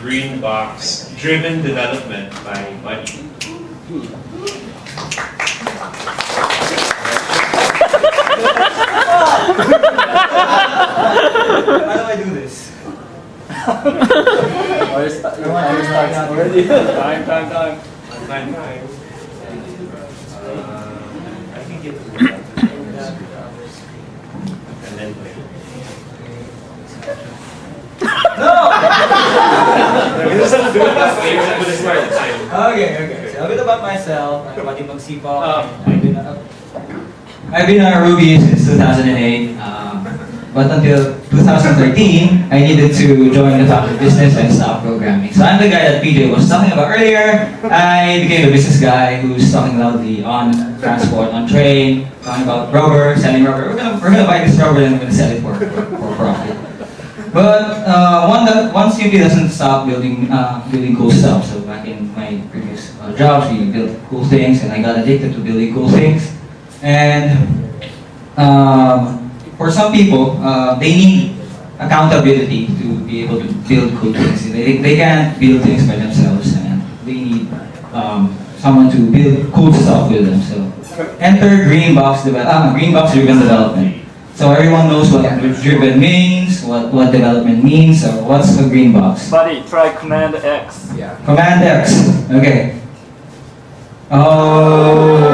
green box driven development by Buddy. How do I do this? Already? Time. Time. I can get to that. And then play. No! We just have to do it that way. But it's not the time. Okay. So a bit about myself. I'm Buddy Magsipok. I've been on Ruby since 2008, but until 2013, I needed to join the faculty of business and stop programming. So I'm the guy that PJ was talking about earlier. I became the business guy who's talking loudly on transport, on train, talking about rubber, selling rubber. We're gonna buy this rubber and we're gonna sell it for profit. But one simply doesn't stop building cool stuff. So back in my previous jobs, we built cool things, and I got addicted to building cool things. And for some people, they need accountability to be able to build cool things. They can't build things by themselves, and they need someone to build cool stuff with them. So enter green box driven development. So everyone knows what driven means, what development means. So what's a green box? Buddy, try Command X. Yeah. Command X. Okay. Oh.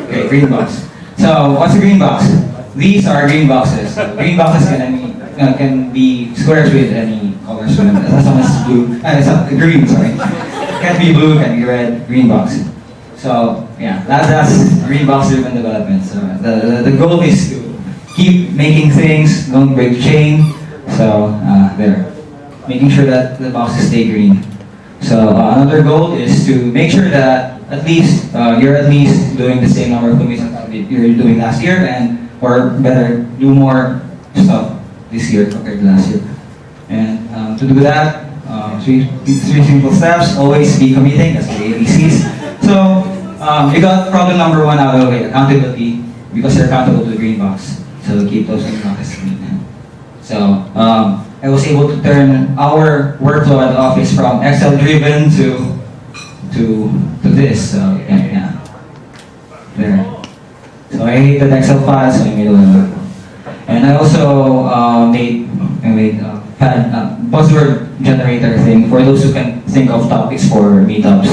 Okay, green box. So what's a green box? These are green boxes. So green boxes can be squares with any colors. As long as it's blue. It's not green. Sorry. Can be blue, can be red. Green box. So yeah, that's green box driven development. So the goal is to keep making things, don't break the chain. So there, making sure that the boxes stay green. So another goal is to make sure that at least you're at least doing the same number of commits that you're doing last year, and or better, do more stuff this year compared to last year. And to do that, three simple steps: always be committing. That's the ABCs. So you got problem number one out of the way: accountability, because you're accountable to the green box. So keep those green boxes clean. So I was able to turn our workflow at the office from Excel driven to this. So yeah. There. So I hated Excel files, so I made one. And I also made buzzword generator thing for those who can think of topics for meetups.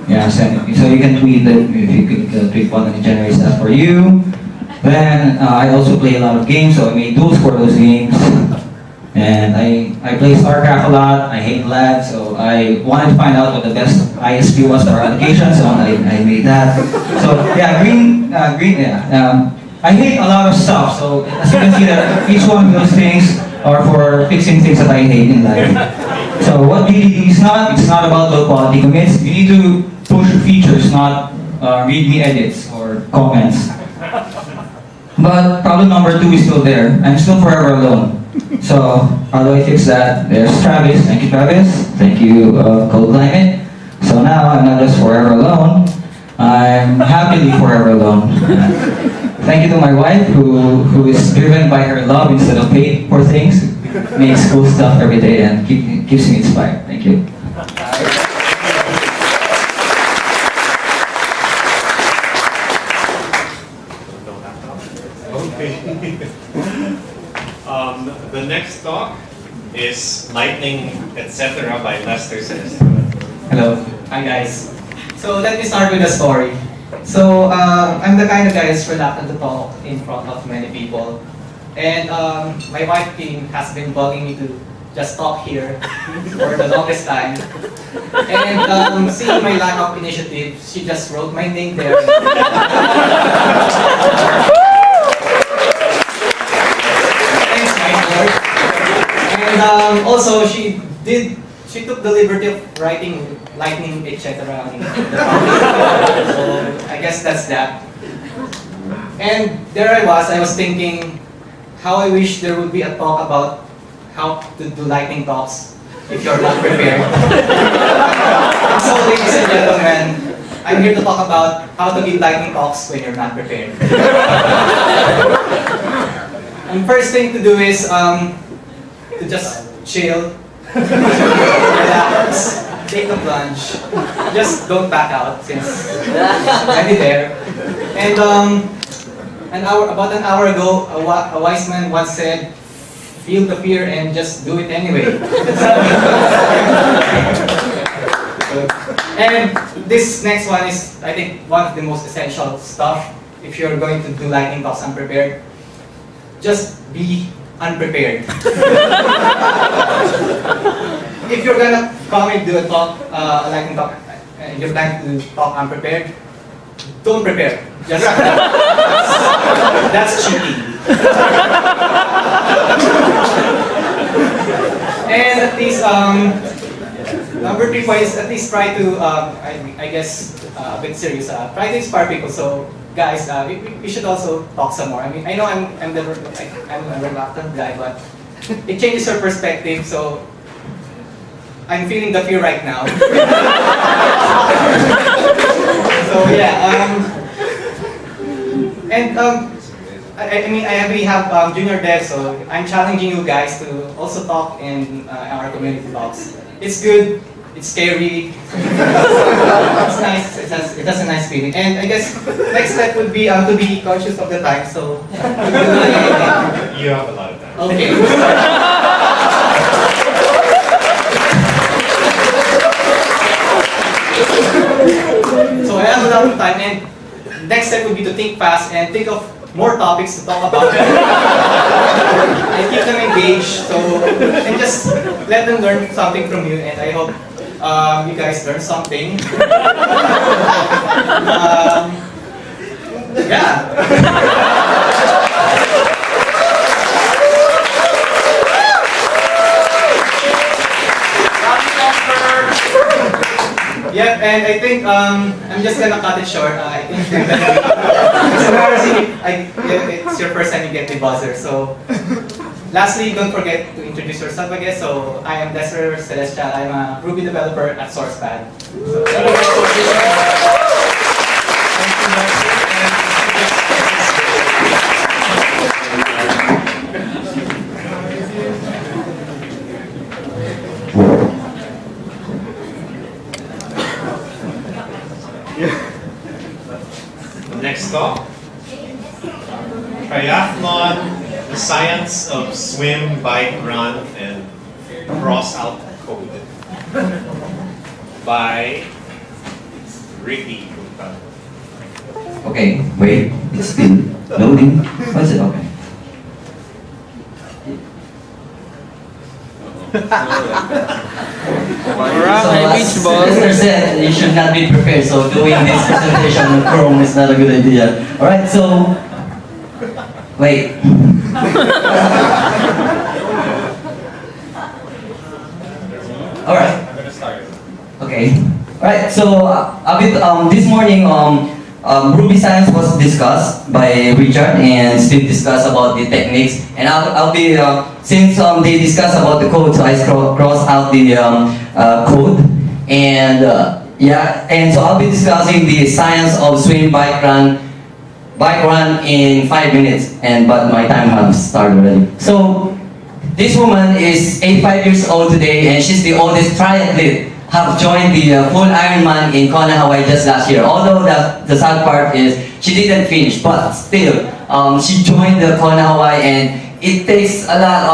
Yeah, so you can tweet it, if you could tweet one and it generates that for you. Then I also play a lot of games, so I made tools for those games. And I play StarCraft a lot. I hate lag, so I wanted to find out what the best ISP was for our application, so I made that. So yeah, I hate a lot of stuff. So as you can see, that each one of those things are for fixing things that I hate in life. So what DDD is not, it's not about low quality commits. You need to push features, not readme edits or comments. But problem number two is still there. I'm still forever alone. So how do I fix that? There's Travis. Thank you, Travis. Thank you, Cold Climate. So now I'm not just forever alone. I'm happily forever alone. Thank you to my wife, who is driven by her love instead of paid for things. Makes cool stuff every day and keeps me inspired. Thank you. The next talk is Lightning, etc. by Lester Says. Hello. Hi guys. So let me start with a story. So I'm the kind of guy who's reluctant to talk in front of many people. And my wife Kim has been bugging me to just talk here for the longest time. And seeing my lack of initiative, she just wrote my name there. And also she took the liberty of writing lightning, etc. on the front. So I guess that's that. And there I was thinking how I wish there would be a talk about how to do lightning talks if you're not prepared. So ladies and gentlemen, I'm here to talk about how to give lightning talks when you're not prepared. And first thing to do is to just chill, Relax, take the plunge. Just don't back out since it's already there. And about an hour ago, a wise man once said, "Feel the fear and just do it anyway." And this next one is, I think, one of the most essential stuff if you're going to do lightning talks unprepared. Just be unprepared. If you're gonna come and do a talk, lightning talk, and you're planning to talk unprepared, don't prepare. Just that's cheating. And at least number 3 point is at least try to I guess a bit serious. Try to inspire people. So guys, we should also talk some more. I mean, I know I'm a reluctant guy, but it changes your perspective. So I'm feeling the fear right now. So yeah, and I mean, we have junior devs, so I'm challenging you guys to also talk in our community talks. It's good, it's scary, it's nice, it has a nice feeling. And I guess next step would be to be conscious of the time, so You have a lot of time. okay. So I have a lot of time, and next step would be to think fast and think of more topics to talk about. And keep them engaged, and just let them learn something from you, and I hope you guys learn something. Yeah. Yep, and I think I'm just gonna cut it short. I think it's embarrassing if it's your first time you get the buzzer. So, lastly, don't forget to introduce yourself again. So, I am Desiree Celestial. I'm a Ruby developer at SourcePad. So, thank you guys for listening. Next talk, Triathlon, the science of swim, bike, run, and cross-out code by Ricky. Okay, wait, it's still loading. What is it? Okay. As Esther said, you should not be prepared, so doing this presentation on Chrome is not a good idea. Alright, so, wait. Alright. Okay. Alright, so a bit, this morning, Ruby science was discussed by Richard and Steve discussed about the techniques, and I'll be since they discussed about the code, so I cross out the code, and yeah, and so I'll be discussing the science of swim, bike, run in 5 minutes, but my time has started already. So this woman is 85 years old today, and she's the oldest triathlete have joined the full Ironman in Kona, Hawaii just last year. Although the sad part is she didn't finish, but still, she joined the Kona, Hawaii, and it takes a lot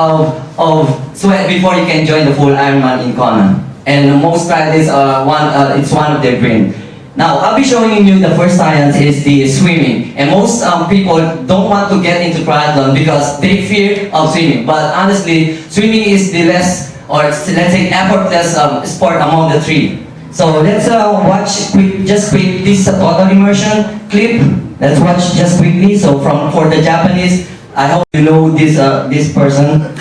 of sweat before you can join the full Ironman in Kona. And most triathletes it's one of their dreams. Now, I'll be showing you the first science is the swimming. And most people don't want to get into triathlon because they fear of swimming. But honestly, swimming is the less, or let's say effortless sport among the three. So let's watch just quick this total immersion clip. Let's watch just quickly. So for the Japanese, I hope you know this person.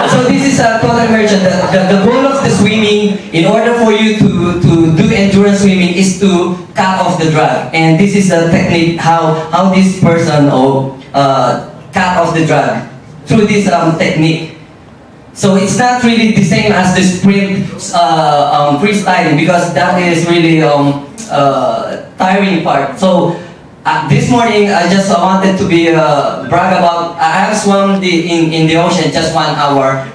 So this is a total immersion. The goal of the swimming, in order for you to do endurance swimming, is to cut off the drag. And this is the technique how this person cut off the drag through this technique. So it's not really the same as the sprint freestyling, because that is really tiring part. So this morning I just wanted to be brag about. I have swum in the ocean just 1 hour,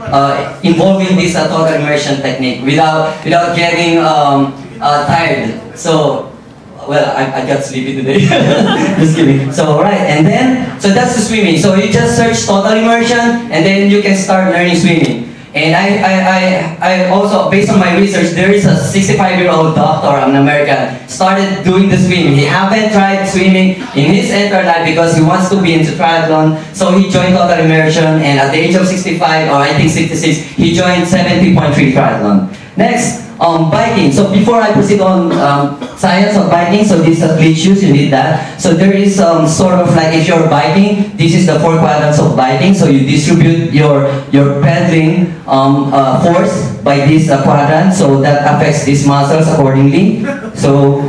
involving this total immersion technique without getting tired. So. Well, I got sleepy today. Just kidding. So right, and then that's the swimming. So you just search total immersion, and then you can start learning swimming. And I also, based on my research, there is a 65-year-old doctor, an American, started doing the swimming. He haven't tried swimming in his entire life because he wants to be into triathlon. So he joined total immersion, and at the age of 65, or I think 66, he joined 70.3 triathlon. Next, biking. So before I proceed on science of biking, so these are glitch shoes, you need that. So there is sort of like, if you're biking, this is the 4 quadrants of biking. So you distribute your pedaling force by this quadrant, so that affects these muscles accordingly. So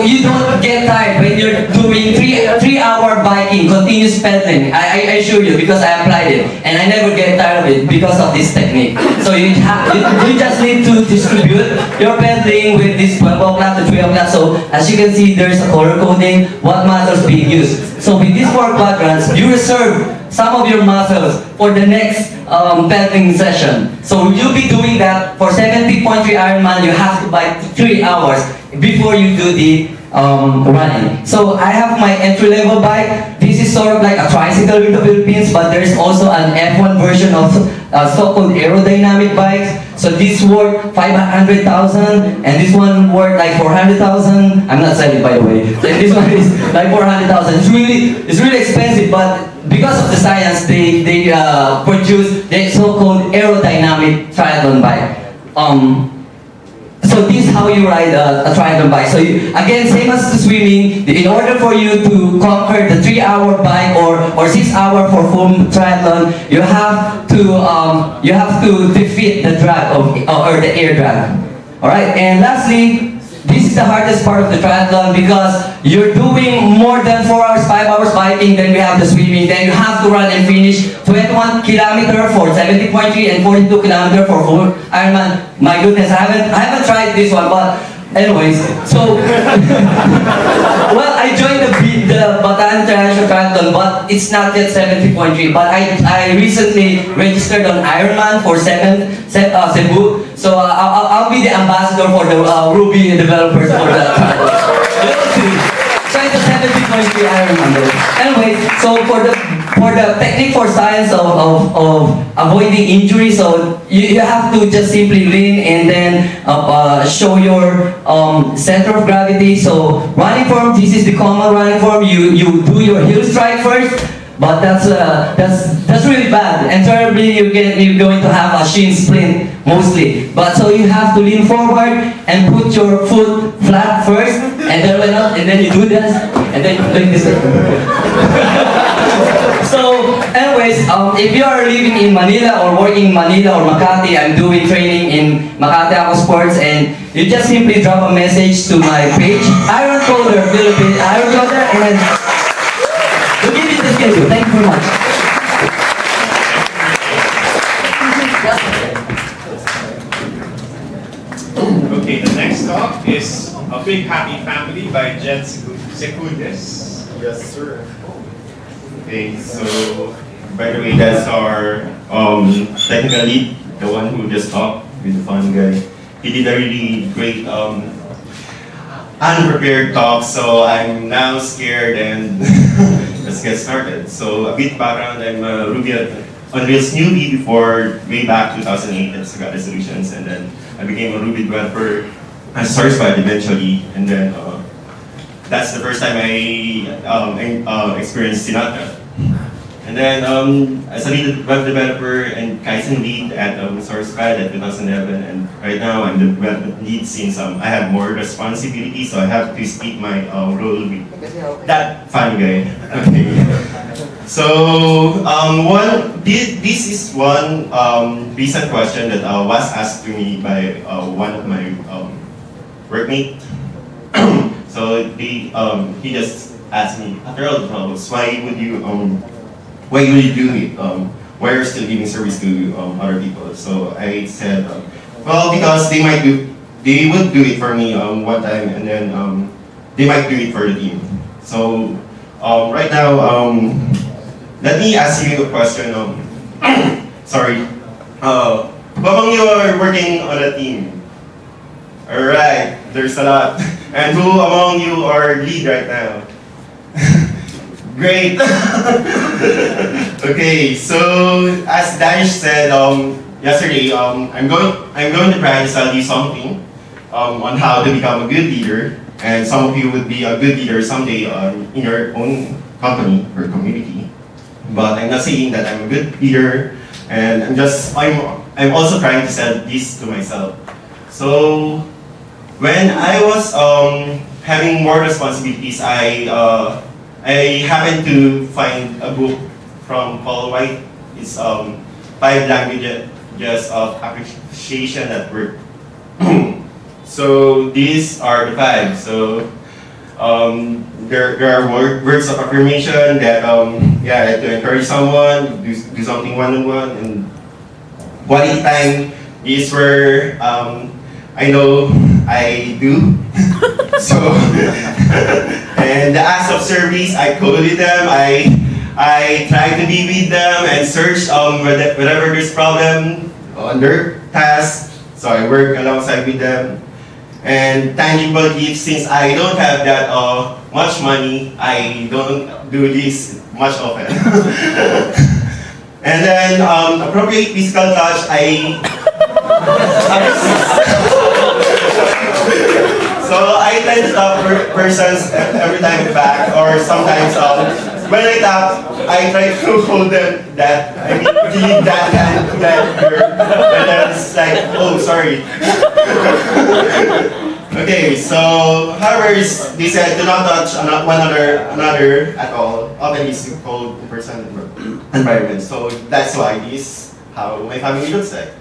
you don't get tired when you're doing 3-hour biking, continuous pedaling. I assure you, because I applied it, and I never get tired of it because of this technique. So you just need to distribute your pedaling with this 12 o'clock to 3 o'clock. So as you can see, there's a color coding, what muscles being used. So with these 4 quadrants, you reserve some of your muscles for the next pedaling session. So you'll be doing that for 70.3 Ironman. You have to bike 3 hours before you do the running. So I have my entry-level bike. This is sort of like a tricycle in the Philippines, but there's also an F1 version of so-called aerodynamic bikes. So this worth 500,000, and this one worth like 400,000. I'm not selling, by the way. And this one is like 400,000. It's really expensive, but because of the science, they produce the so-called aerodynamic triathlon bike. So this is how you ride a triathlon bike. So again, same as the swimming, in order for you to conquer the 3-hour bike or 6-hour for full triathlon, you have to defeat the drag or the air drag. All right, and lastly, this is the hardest part of the triathlon because you're doing more than 4 hours, 5 hours biking, then we have the swimming, then you have to run and finish 21 kilometer for 70.3 and 42 kilometer for full Ironman. My goodness, I haven't tried this one, but anyways, so well, I joined the Bataan International Triathlon, but it's not yet 70.3. But I recently registered on Ironman for Cebu. So I'll be the ambassador for the Ruby developers for the triathlon. So it's a 70.3 Ironman. Anyway, so for the technique for science of avoiding injury, so you have to just simply lean and then show your center of gravity. So running form, this is the common running form. You do your heel strike first, but that's really bad. And thirdly, you're going to have a shin splint mostly. But so you have to lean forward and put your foot flat first, and then went up, and then you do this, and then you like this. So, anyways, if you are living in Manila or working in Manila or Makati, I'm doing training in Makati Aqua Sports, and you just simply drop a message to my page, Iron Coder Philippines, Iron Coder, and then we'll give you the schedule. Thank you very much. Okay, the next talk is A Big Happy Family by Jen Secudes. Yes, sir. Okay, so by the way, that's our technical lead, the one who just talked with the fun guy. He did a really great unprepared talk, so I'm now scared and let's get started. So a bit background, I'm a Ruby on Rails newbie before way back 2008 at Saga Solutions, and then I became a Ruby developer and certified eventually, and then that's the first time I experienced Sinatra. And then as a lead web developer and Kaizen lead at SourcePad at 2011, and right now I'm the development lead since I have more responsibility, so I have to split my role with that fun guy. Okay. So this is one recent question that was asked to me by one of my workmates. So he just asked me, after all the problems, why would you do it? Why are you still giving service to other people? So I said, well, because they would do it for me one time, and then they might do it for the team. So right now, let me ask you a question. Sorry. Who among you are working on a team? Alright, there's a lot. And who among you are lead right now? Great. Okay, so as Danish said yesterday, I'm going to try to tell you something on how to become a good leader, and some of you would be a good leader someday in your own company or community. But I'm not saying that I'm a good leader, and I'm also trying to sell this to myself. So when I was having more responsibilities, I happened to find a book from Paul White. It's 5 languages of appreciation at work. So these are the 5. So there are words of affirmation that to encourage someone, do something one-on-one, and quality time. These were I know I do. So and the acts of service, I coded them. I try to be with them and search whenever there's problem on their tasks. So I work alongside with them. And tangible gifts, since I don't have that much money, I don't do this much often. And then appropriate physical touch, so I tend to tap persons every time back, or sometimes when I tap, I try to hold them give that hand to that girl, and then it's like, oh, sorry. Okay, so however, they said do not touch one another at all. Often it's called in-person environment. So that's why this is how my family looks like.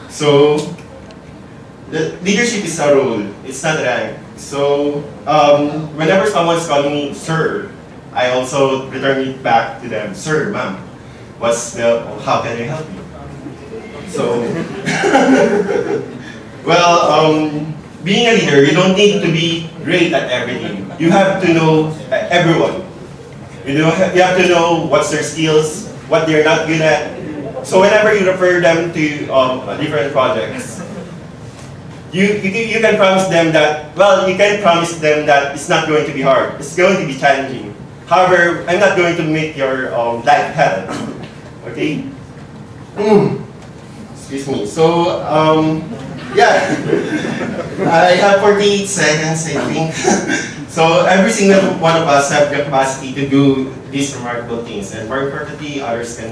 So the leadership is a role, it's not a rank. So whenever someone's calling me sir, I also return it back to them, sir, ma'am, how can I help you? So, well, being a leader, you don't need to be great at everything. You have to know everyone. You have to know what's their skills, what they're not good at. So whenever you refer them to different projects, you can promise them that, well, you can promise them that it's not going to be hard. It's going to be challenging. However, I'm not going to make your life hell. Okay? Excuse me. So, yeah. I have 48 seconds, I think. So every single one of us have the capacity to do these remarkable things, and more importantly, others can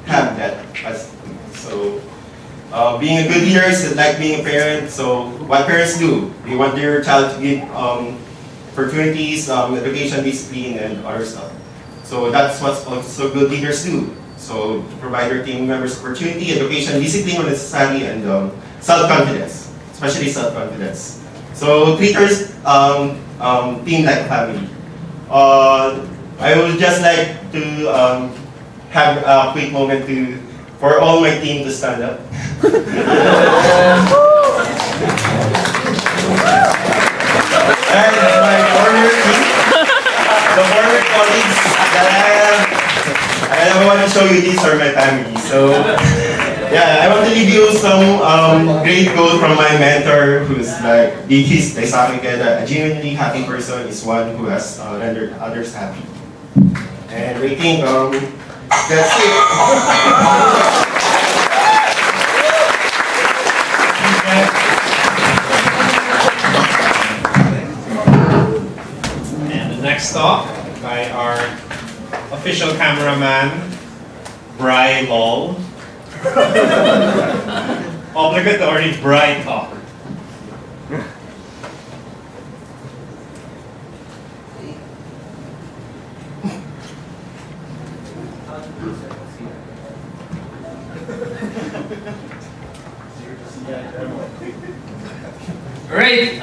have that capacity. So being a good leader is like being a parent. So what parents do, they want their child to give opportunities, education, discipline, and other stuff. So that's what also good leaders do. So to provide their team members opportunity, education, discipline when necessary, and self-confidence, especially self-confidence. So treat your team like a family. I would just like to have a quick moment for all my team to stand up. And my former team, the former colleagues that I want to show you, these are my family. So yeah, I want to leave you some great quote from my mentor, who's like, they sa akin kaya a genuinely happy person is one who has rendered others happy. And I think that's it. Next talk by our official cameraman, Bri Lol. Obligatory Bri talk. Alright,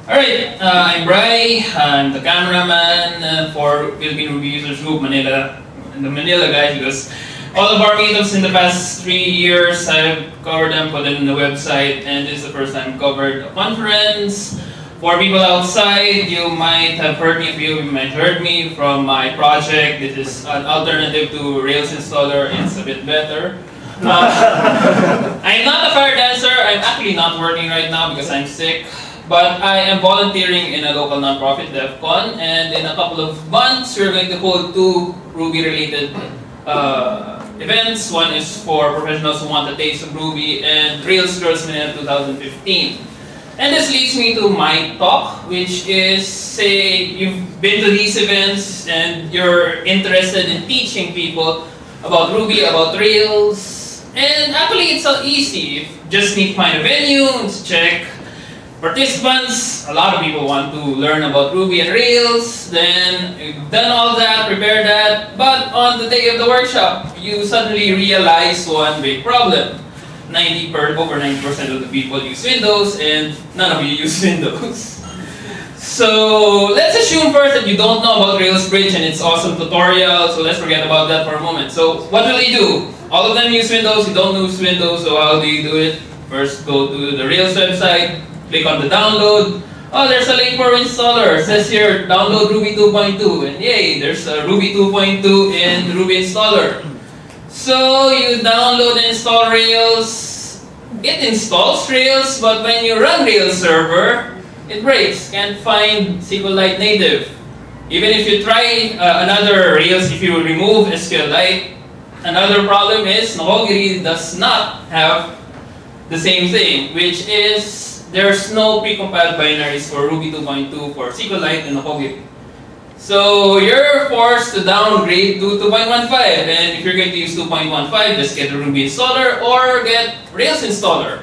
Alright, I'm Bri. I'm the cameraman for Philippine Ruby Users Group Manila, the Manila guys, because all of our meetups in the past 3 years, I've covered them, put them in the website, and this is the first time I've covered a conference For people outside, you might have heard me, from my project. This is an alternative to Rails installer. It's a bit better. I'm not a fire dancer. I'm actually not working right now because I'm sick. But I am volunteering in a local nonprofit, DevCon, and in a couple of months, we're going to hold 2 Ruby-related events. One is for professionals who want a taste of Ruby, and Rails Girls Manila 2015. And this leads me to my talk, which is, say, you've been to these events and you're interested in teaching people about Ruby, about Rails, and actually it's so easy. You just need to find a venue, check participants. A lot of people want to learn about Ruby and Rails. Then you've done all that, prepared that, but on the day of the workshop, you suddenly realize one big problem. Over 90% of the people use Windows, and none of you use Windows. So let's assume first that you don't know about Rails Bridge and its awesome tutorial, so let's forget about that for a moment. So what will you do? All of them use Windows, you don't use Windows, so how do you do it? First go to the Rails website, click on the download. Oh, there's a link for installer. It says here, download Ruby 2.2, and yay, there's a Ruby 2.2 in Ruby installer. So you download and install Rails. It installs Rails, but when you run Rails server, it breaks. Can't find SQLite native. Even if you try another Rails, if you remove SQLite, another problem is Nokogiri does not have the same thing, which is there's no precompiled binaries for Ruby 2.2 for SQLite and Nokogiri. So you're forced to downgrade to 2.15, and if you're going to use 2.15, just get a Ruby installer or get Rails installer,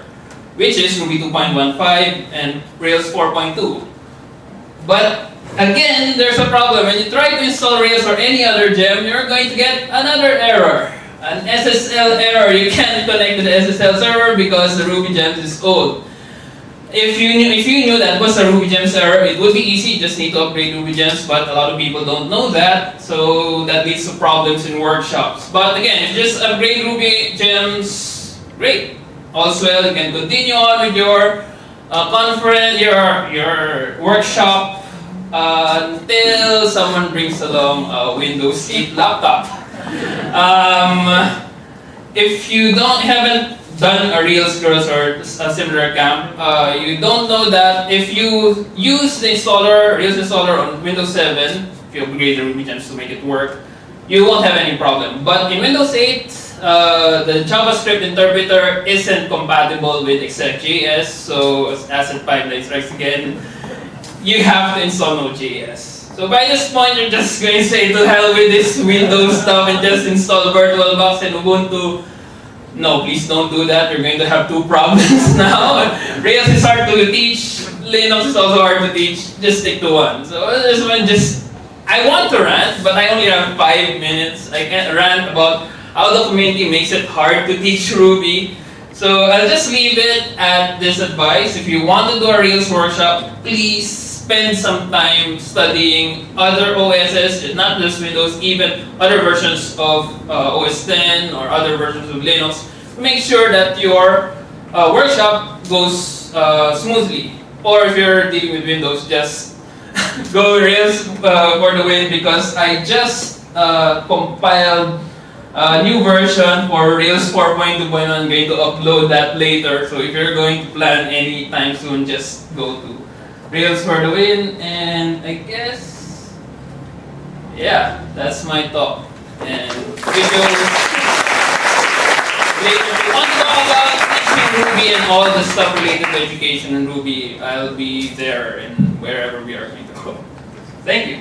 which is Ruby 2.15 and Rails 4.2. But again, there's a problem. When you try to install Rails or any other gem, you're going to get another error, an SSL error. You can't connect to the SSL server because the Ruby gems is old. If you knew that was a Ruby Gems error, it would be easy. You just need to upgrade Ruby Gems, but a lot of people don't know that, so that leads to problems in workshops. But again, if you just upgrade Ruby Gems, great. All's well, you can continue on with your conference, your workshop, until someone brings along a Windows 8 laptop. If you haven't done a Rails Girls or a similar camp, you don't know that if you use the Rails installer on Windows 7, if you upgrade the Ruby gems to make it work, you won't have any problem. But in Windows 8, the JavaScript interpreter isn't compatible with exec.js, so as Asset Pipeline strikes again, you have to install Node.js. So by this point, you're just going to say to hell with this Windows stuff and just install VirtualBox and Ubuntu. No, please don't do that. You're going to have 2 problems now. Rails is hard to teach. Linux is also hard to teach. Just stick to one. So this one I want to rant, but I only have 5 minutes. I can't rant about how the community makes it hard to teach Ruby. So I'll just leave it at this advice. If you want to do a Rails workshop, please spend some time studying other OSs, not just Windows, even other versions of OS X or other versions of Linux. Make sure that your workshop goes smoothly. Or if you're dealing with Windows, just go Rails for the win, because I just compiled a new version for Rails 4.2. I'm going to upload that later. So if you're going to plan anytime soon, just go to Rails for the win. And I guess, yeah, that's my talk. And if you want to talk about teaching Ruby and all the stuff related to education in Ruby, I'll be there and wherever we are going to go. Thank you.